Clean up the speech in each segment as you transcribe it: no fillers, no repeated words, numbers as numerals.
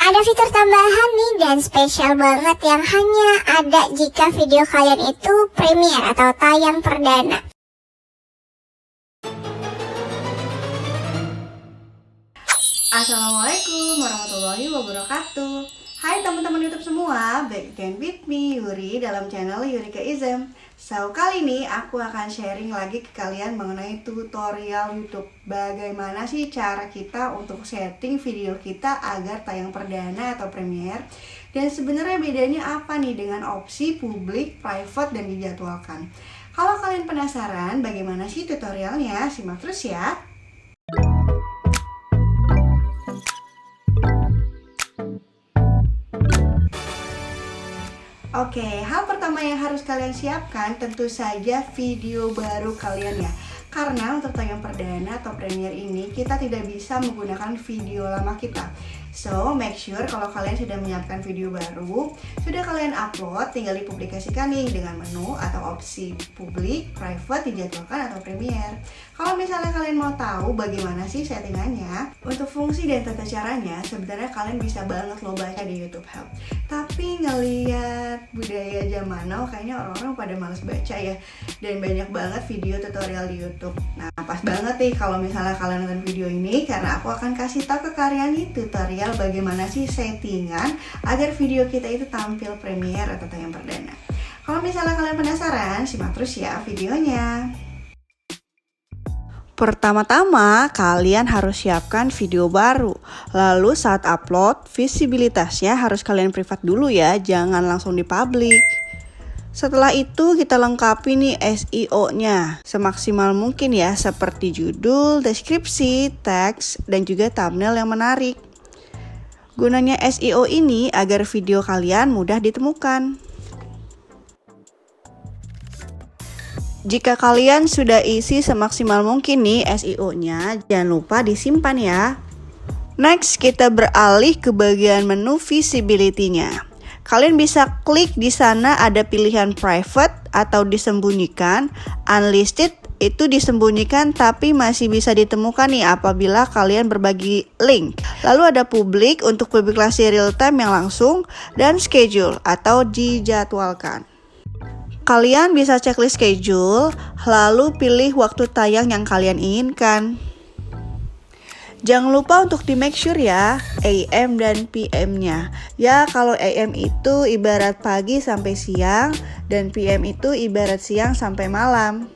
Ada fitur tambahan nih dan spesial banget yang hanya ada jika video kalian itu premiere atau tayang perdana. Assalamualaikum warahmatullahi wabarakatuh. Hai teman-teman YouTube semua, back again with me Yuri dalam channel Yurika Ism. So kali ini aku akan sharing lagi ke kalian mengenai tutorial YouTube. Bagaimana sih cara kita untuk setting video kita agar tayang perdana atau premiere. Dan sebenarnya bedanya apa nih dengan opsi publik, private, dan dijadwalkan. Kalau kalian penasaran bagaimana sih tutorialnya, simak terus ya. Oke, hal pertama yang harus kalian siapkan tentu saja video baru kalian ya. Karena untuk tayang perdana atau premiere ini kita tidak bisa menggunakan video lama kita. So, make sure kalau kalian sudah menyiapkan video baru, sudah kalian upload, tinggal dipublikasikan nih dengan menu atau opsi publik, private, dijadwalkan, atau premiere. Kalau misalnya kalian mau tahu bagaimana sih settingannya, untuk fungsi dan tata caranya, sebenarnya kalian bisa banget lo baca di YouTube Help. Tapi ngeliat budaya zaman now, kayaknya orang-orang pada males baca ya. Dan banyak banget video tutorial di YouTube. Nah, pas banget nih kalau misalnya kalian nonton video ini, karena aku akan kasih tahu ke kalian nih tutorial bagaimana sih settingan agar video kita itu tampil premiere atau tayang perdana. Kalau misalnya kalian penasaran, simak terus ya videonya. Pertama-tama, kalian harus siapkan video baru. Lalu saat upload, visibilitasnya harus kalian privat dulu ya, jangan langsung dipublik. Setelah itu kita lengkapi nih SEO-nya semaksimal mungkin ya, seperti judul, deskripsi, teks, dan juga thumbnail yang menarik. Gunanya SEO ini agar video kalian mudah ditemukan. Jika kalian sudah isi semaksimal mungkin nih SEO-nya, jangan lupa disimpan ya. Next, kita beralih ke bagian menu visibility-nya. Kalian bisa klik di sana ada pilihan private atau disembunyikan, unlisted itu disembunyikan tapi masih bisa ditemukan nih apabila kalian berbagi link. Lalu ada publik untuk publikasi real time yang langsung, dan schedule atau dijadwalkan. Kalian bisa checklist schedule, lalu pilih waktu tayang yang kalian inginkan. Jangan lupa untuk di make sure ya, AM dan PM-nya. Ya, kalau AM itu ibarat pagi sampai siang, dan PM itu ibarat siang sampai malam.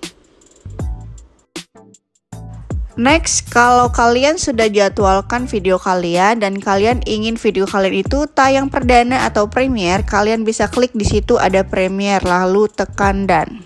Next, kalau kalian sudah jadwalkan video kalian dan kalian ingin video kalian itu tayang perdana atau premiere, kalian bisa klik di situ ada premiere lalu tekan done.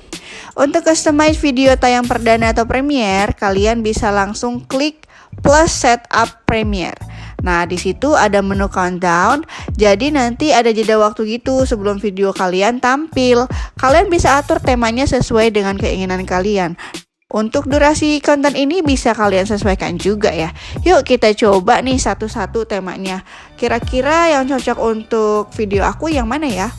Untuk customize video tayang perdana atau premiere, kalian bisa langsung klik plus setup premiere. Nah, di situ ada menu countdown. Jadi nanti ada jeda waktu gitu sebelum video kalian tampil. Kalian bisa atur temanya sesuai dengan keinginan kalian. Untuk durasi konten ini bisa kalian sesuaikan juga ya. Yuk kita coba nih satu-satu temanya. Kira-kira yang cocok untuk video aku yang mana ya?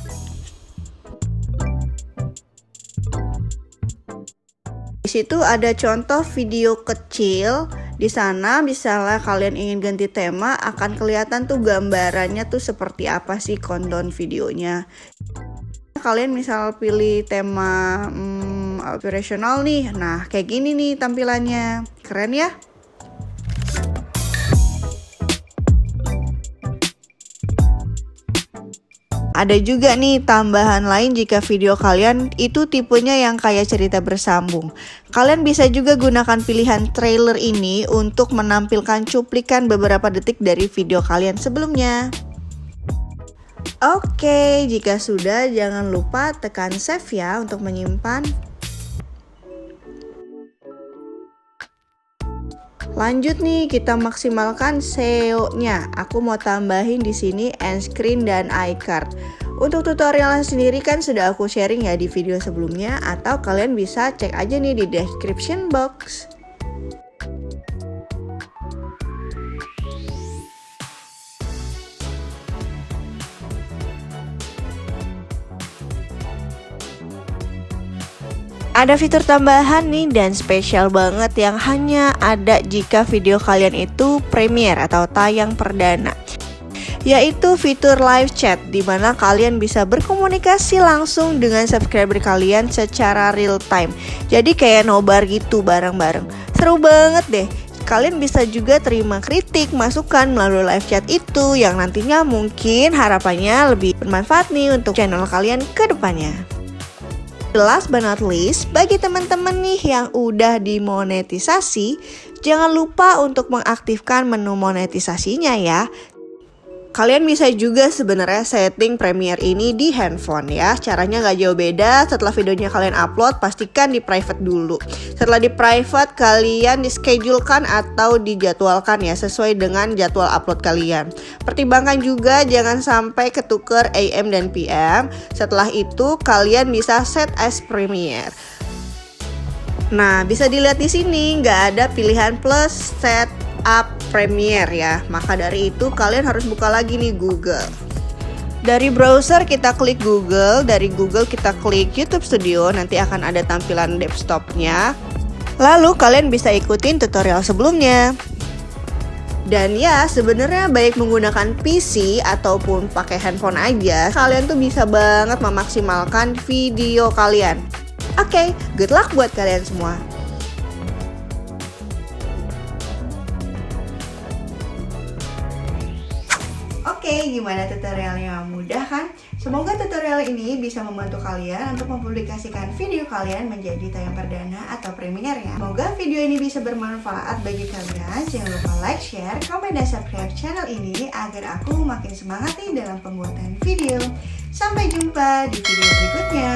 Di situ ada contoh video kecil. Di sana misalnya kalian ingin ganti tema, akan kelihatan tuh gambarannya tuh seperti apa sih konten videonya. Kalian misal pilih tema operasional nih, nah kayak gini nih tampilannya, keren ya. Ada juga nih tambahan lain jika video kalian itu tipenya yang kayak cerita bersambung. Kalian bisa juga gunakan pilihan trailer ini untuk menampilkan cuplikan beberapa detik dari video kalian sebelumnya. Oke, jika sudah jangan lupa tekan save ya untuk menyimpan. Lanjut nih, kita maksimalkan SEO-nya. Aku mau tambahin di sini end screen dan iCard. Untuk tutorialnya sendiri kan sudah aku sharing ya di video sebelumnya, atau kalian bisa cek aja nih di description box. Ada fitur tambahan nih dan spesial banget yang hanya ada jika video kalian itu premiere atau tayang perdana. yaitu fitur live chat, di mana kalian bisa berkomunikasi langsung dengan subscriber kalian secara real time. Jadi kayak nobar gitu bareng-bareng. Seru banget deh. Kalian bisa juga terima kritik, masukan melalui live chat itu yang nantinya mungkin harapannya lebih bermanfaat nih untuk channel kalian ke depannya. Last but not least, bagi teman-teman nih yang udah dimonetisasi, jangan lupa untuk mengaktifkan menu monetisasinya ya. Kalian bisa juga sebenarnya setting Premiere ini di handphone ya. Caranya nggak jauh beda. Setelah videonya kalian upload, pastikan di private dulu. Setelah di private, kalian dischedulekan atau dijadwalkan ya sesuai dengan jadwal upload kalian. Pertimbangkan juga jangan sampai ketuker AM dan PM. Setelah itu kalian bisa set as Premiere. Nah, bisa dilihat di sini nggak ada pilihan plus set up Premiere ya. Maka dari itu kalian harus buka lagi nih Google. Dari browser kita klik Google, dari Google kita klik YouTube Studio, nanti akan ada tampilan desktopnya. Lalu kalian bisa ikutin tutorial sebelumnya. Dan ya, sebenarnya baik menggunakan PC ataupun pakai handphone aja, kalian tuh bisa banget memaksimalkan video kalian. Oke, good luck buat kalian semua. Oke, gimana tutorialnya? Mudah kan? Semoga tutorial ini bisa membantu kalian untuk mempublikasikan video kalian menjadi tayang perdana atau premiere ya. Semoga video ini bisa bermanfaat bagi kalian. Jangan lupa like, share, komen, dan subscribe channel ini agar aku makin semangat nih dalam pembuatan video. Sampai jumpa di video berikutnya.